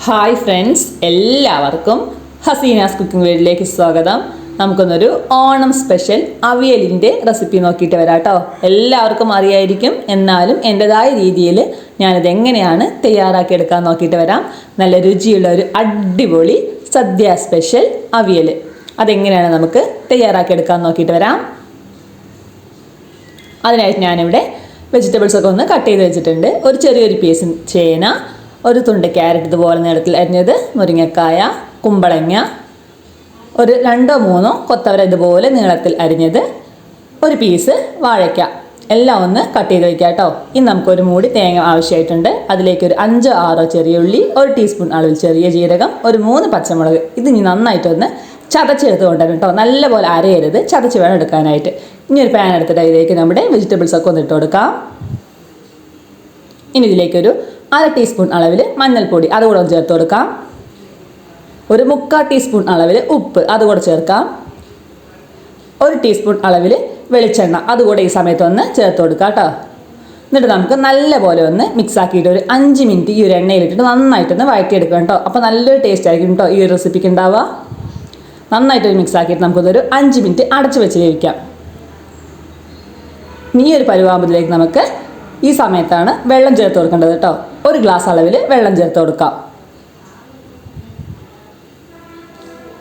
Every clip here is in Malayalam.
ഹായ് ഫ്രണ്ട്സ്, എല്ലാവർക്കും ഹസീനാസ് കുക്കിംഗ് വീഡിയോയിലേക്ക് സ്വാഗതം. നമുക്കൊന്നൊരു ഓണം സ്പെഷ്യൽ അവിയലിൻ്റെ റെസിപ്പി നോക്കിയിട്ട് വരാം കേട്ടോ. എല്ലാവർക്കും അറിയായിരിക്കും, എന്നാലും എൻ്റെതായ രീതിയിൽ ഞാനിത് എങ്ങനെയാണ് തയ്യാറാക്കിയെടുക്കാൻ നോക്കിയിട്ട് വരാം. നല്ല രുചിയുള്ള ഒരു അടിപൊളി സദ്യ സ്പെഷ്യൽ അവിയൽ അതെങ്ങനെയാണ് നമുക്ക് തയ്യാറാക്കിയെടുക്കാൻ നോക്കിയിട്ട് വരാം. അതിനായിട്ട് ഞാനിവിടെ വെജിറ്റബിൾസൊക്കെ ഒന്ന് കട്ട് ചെയ്ത് വെച്ചിട്ടുണ്ട്. ഒരു ചെറിയൊരു പീസ് ചേന, ഒരു തുണ്ട് ക്യാരറ്റ് ഇതുപോലെ നീളത്തിൽ അരിഞ്ഞത്, മുരിങ്ങക്കായ, കുമ്പളങ്ങ, ഒരു 2-3 കൊത്തവര ഇതുപോലെ നീളത്തിൽ അരിഞ്ഞത്, ഒരു പീസ് വാഴയ്ക്ക എല്ലാം ഒന്ന് കട്ട് ചെയ്ത് വയ്ക്കാം കേട്ടോ. ഇനി നമുക്കൊരു മൂടി തേങ്ങ ആവശ്യമായിട്ടുണ്ട്. അതിലേക്ക് ഒരു 5-6 ചെറിയ ഉള്ളി, 1 ടീസ്പൂൺ അളവിൽ ചെറിയ ജീരകം, ഒരു 3 പച്ചമുളക്. ഇത് ഇനി നന്നായിട്ടൊന്ന് ചതച്ചെടുത്ത് കൊണ്ടുവരണം കേട്ടോ. നല്ലപോലെ അരയരുത്, ചതച്ച് വേണം എടുക്കാനായിട്ട്. ഇനി ഒരു പാൻ എടുത്തിട്ട് അതിലേക്ക് നമ്മുടെ വെജിറ്റബിൾസൊക്കെ ഒന്ന് ഇട്ട് കൊടുക്കാം. ഇനി ഇതിലേക്കൊരു 1/2 ടീസ്പൂൺ അളവിൽ മഞ്ഞൾപ്പൊടി അതുകൂടെ ഒന്ന് ചേർത്ത് കൊടുക്കാം. ഒരു 3/4 ടീസ്പൂൺ അളവിൽ ഉപ്പ് അതുകൂടെ ചേർക്കാം. 1 ടീസ്പൂൺ അളവിൽ വെളിച്ചെണ്ണ അതുകൂടെ ഈ സമയത്ത് ഒന്ന് ചേർത്ത് കൊടുക്കാം കേട്ടോ. എന്നിട്ട് നമുക്ക് നല്ലപോലെ ഒന്ന് മിക്സ് ആക്കിയിട്ട് ഒരു 5 മിനിറ്റ് ഈ ഒരു എണ്ണയിലിട്ടിട്ട് നന്നായിട്ടൊന്ന് വഴറ്റിയെടുക്കാം കേട്ടോ. അപ്പോൾ നല്ലൊരു ടേസ്റ്റ് ആയിരിക്കും കേട്ടോ ഈ ഒരു റെസിപ്പിക്ക് ഉണ്ടാവുക. നന്നായിട്ടൊരു മിക്സ് ആക്കിയിട്ട് നമുക്കൊരു 5 മിനിറ്റ് അടച്ചു വെച്ച് വേവിക്കാം. ഈ ഒരു പരുവാകുമ്പോഴത്തേക്ക് നമുക്ക് ഈ സമയത്താണ് വെള്ളം ചേർത്ത് കൊടുക്കേണ്ടത് കേട്ടോ. 1 ഗ്ലാസ് അളവിൽ വെള്ളം ചേർത്ത് കൊടുക്കാം.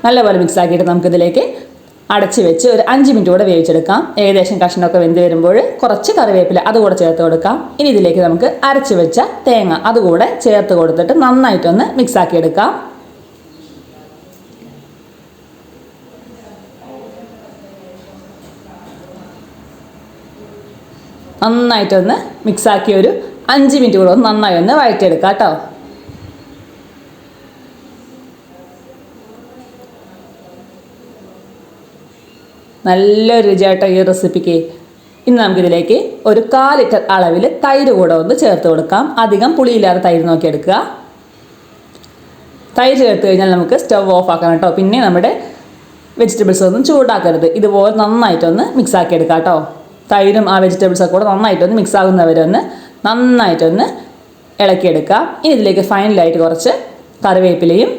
നല്ലപോലെ മിക്സ് ആക്കിയിട്ട് നമുക്കിതിലേക്ക് അടച്ച് വെച്ച് ഒരു 5 മിനിറ്റ് കൂടെ വേവിച്ചെടുക്കാം. ഏകദേശം കഷ്ണമൊക്കെ വെന്ത് വരുമ്പോൾ കുറച്ച് കറിവേപ്പില അതുകൂടെ ചേർത്ത് കൊടുക്കാം. ഇനി ഇതിലേക്ക് നമുക്ക് അരച്ച് വെച്ച തേങ്ങ അതുകൂടെ ചേർത്ത് കൊടുത്തിട്ട് നന്നായിട്ടൊന്ന് മിക്സ് ആക്കിയെടുക്കാം. നന്നായിട്ടൊന്ന് മിക്സാക്കി ഒരു 5 മിനിറ്റ് കൂടെ ഒന്ന് നന്നായി ഒന്ന് വഴറ്റിയെടുക്കാം കേട്ടോ. നല്ല രുചിയായിട്ടോ ഈ റെസിപ്പിക്ക്. ഇന്ന് നമുക്കിതിലേക്ക് ഒരു 1/4 ലിറ്റർ അളവിൽ തൈര് കൂടെ ഒന്ന് ചേർത്ത് കൊടുക്കാം. അധികം പുളിയില്ലാതെ തൈര് നോക്കിയെടുക്കുക. തൈര് ചേർത്ത് കഴിഞ്ഞാൽ നമുക്ക് സ്റ്റവ് ഓഫ് ആക്കണം കേട്ടോ. പിന്നെ നമ്മുടെ വെജിറ്റബിൾസ് ഒന്നും ചൂടാക്കരുത്. ഇതുപോലെ നന്നായിട്ടൊന്ന് മിക്സ് ആക്കിയെടുക്കാം കേട്ടോ. തൈരും ആ വെജിറ്റബിൾസൊക്കെ കൂടെ നന്നായിട്ടൊന്ന് മിക്സ് ആകുന്നവരൊന്ന് നന്നായിട്ടൊന്ന് ഇളക്കിയെടുക്കാം. ഇനി ഇതിലേക്ക് ഫൈനലായിട്ട് കുറച്ച് കറിവേപ്പിലയും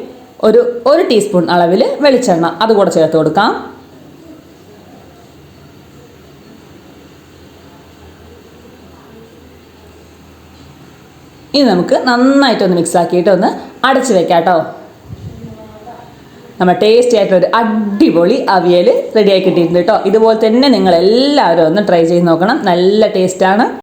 ഒരു ടീസ്പൂൺ അളവിൽ വെളിച്ചെണ്ണ അതുകൂടെ ചേർത്ത് കൊടുക്കാം. ഇനി നമുക്ക് നന്നായിട്ടൊന്ന് മിക്സ് ആക്കിയിട്ട് ഒന്ന് അടച്ച് വെക്കാം കേട്ടോ. നമ്മൾ ടേസ്റ്റി ആയിട്ടൊരു അടിപൊളി അവിയൽ റെഡിയായി കിട്ടിയിട്ടുണ്ട് കേട്ടോ. ഇതുപോലെ തന്നെ നിങ്ങൾ എല്ലാവരും ഒന്ന് ട്രൈ ചെയ്ത് നോക്കണം. നല്ല ടേസ്റ്റാണ്.